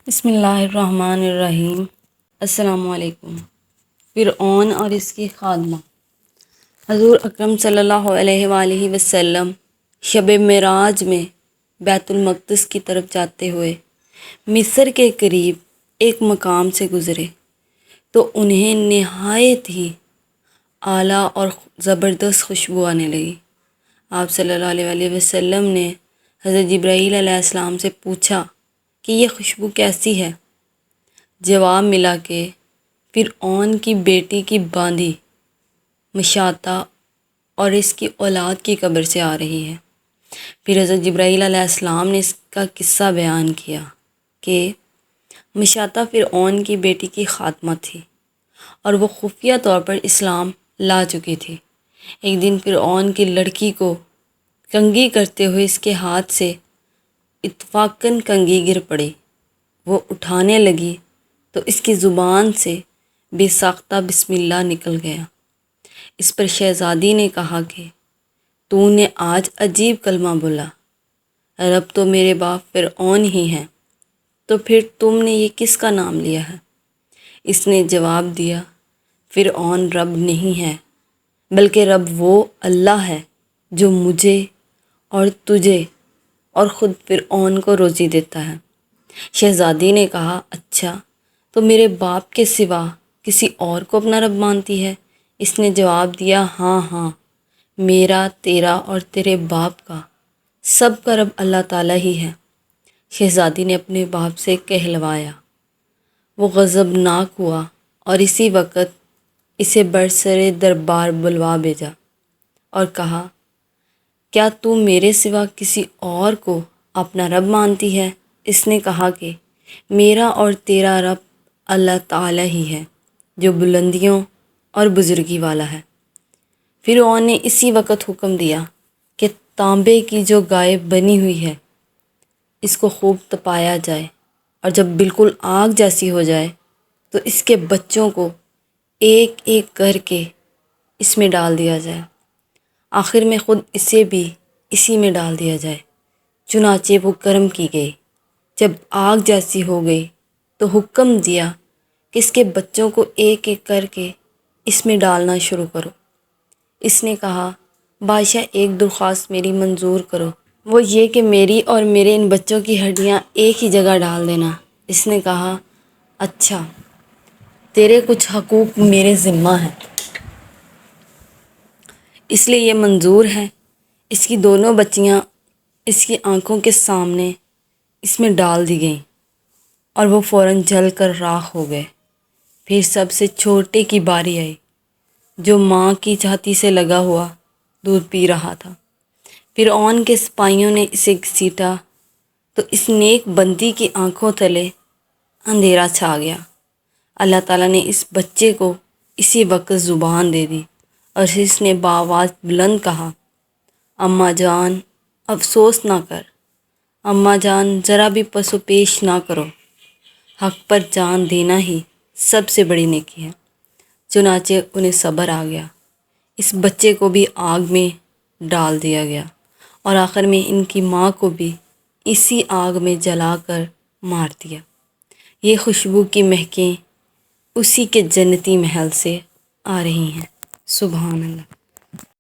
بسم اللہ الرحمن الرحیم۔ السلام علیکم۔ فرعون اور اس کی خادمہ۔ حضور اکرم صلی اللہ علیہ وآلہ وسلم شب معراج میں بیت المقدس کی طرف جاتے ہوئے مصر کے قریب ایک مقام سے گزرے تو انہیں نہایت ہی اعلیٰ اور زبردست خوشبو آنے لگی۔ آپ صلی اللہ علیہ وآلہ وسلم نے حضرت جبرائیل علیہ السلام سے پوچھا کہ یہ خوشبو کیسی ہے؟ جواب ملا کہ فرعون کی بیٹی کی باندھی مشاطہ اور اس کی اولاد کی قبر سے آ رہی ہے۔ پھر حضرت جبرائیل علیہ السلام نے اس کا قصہ بیان کیا کہ مشاطہ فرعون کی بیٹی کی خاتمہ تھی اور وہ خفیہ طور پر اسلام لا چکی تھی۔ ایک دن فرعون کی لڑکی کو کنگھی کرتے ہوئے اس کے ہاتھ سے اتفاقاً کنگھی گر پڑی۔ وہ اٹھانے لگی تو اس کی زبان سے بے ساختہ بسم اللہ نکل گیا۔ اس پر شہزادی نے کہا کہ تو نے آج عجیب کلمہ بولا، رب تو میرے باپ فرعون ہی ہیں، تو پھر تم نے یہ کس کا نام لیا ہے؟ اس نے جواب دیا، فرعون رب نہیں ہے، بلکہ رب وہ اللہ ہے جو مجھے اور تجھے اور خود فرعون کو روزی دیتا ہے۔ شہزادی نے کہا، اچھا تو میرے باپ کے سوا کسی اور کو اپنا رب مانتی ہے؟ اس نے جواب دیا، ہاں ہاں، میرا، تیرا اور تیرے باپ کا، سب کا رب اللہ تعالیٰ ہی ہے۔ شہزادی نے اپنے باپ سے کہلوایا۔ وہ غضبناک ہوا اور اسی وقت اسے برسر دربار بلوا بھیجا اور کہا، کیا تو میرے سوا کسی اور کو اپنا رب مانتی ہے؟ اس نے کہا کہ میرا اور تیرا رب اللہ تعالیٰ ہی ہے جو بلندیوں اور بزرگی والا ہے۔ فرعون نے اسی وقت حکم دیا کہ تانبے کی جو گائے بنی ہوئی ہے اس کو خوب تپایا جائے، اور جب بالکل آگ جیسی ہو جائے تو اس کے بچوں کو ایک ایک کر کے اس میں ڈال دیا جائے، آخر میں خود اسے بھی اسی میں ڈال دیا جائے۔ چنانچہ وہ کرم کی گئی۔ جب آگ جیسی ہو گئی تو حکم دیا کہ اس کے بچوں کو ایک ایک کر کے اس میں ڈالنا شروع کرو۔ اس نے کہا، بادشاہ ایک درخواست میری منظور کرو، وہ یہ کہ میری اور میرے ان بچوں کی ہڈیاں ایک ہی جگہ ڈال دینا۔ اس نے کہا، اچھا، تیرے کچھ حقوق میرے ذمہ ہیں، اس لیے یہ منظور ہے۔ اس کی دونوں بچیاں اس کی آنکھوں کے سامنے اس میں ڈال دی گئیں اور وہ فوراً جل کر راکھ ہو گئے۔ پھر سب سے چھوٹے کی باری آئی جو ماں کی چھاتی سے لگا ہوا دودھ پی رہا تھا۔ فرعون کے سپاہیوں نے اسے گھسیٹا تو اس نیک بندی کی آنکھوں تلے اندھیرا چھا گیا۔ اللہ تعالیٰ نے اس بچے کو اسی وقت زبان دے دی اور اس نے بآواز بلند کہا، اماں جان افسوس نہ کر، اماں جان ذرا بھی پس و پیش نہ کرو، حق پر جان دینا ہی سب سے بڑی نیکی ہے۔ چنانچہ انہیں صبر آ گیا۔ اس بچے کو بھی آگ میں ڈال دیا گیا اور آخر میں ان کی ماں کو بھی اسی آگ میں جلا کر مار دیا۔ یہ خوشبو کی مہکیں اسی کے جنتی محل سے آ رہی ہیں۔ سبحان اللہ۔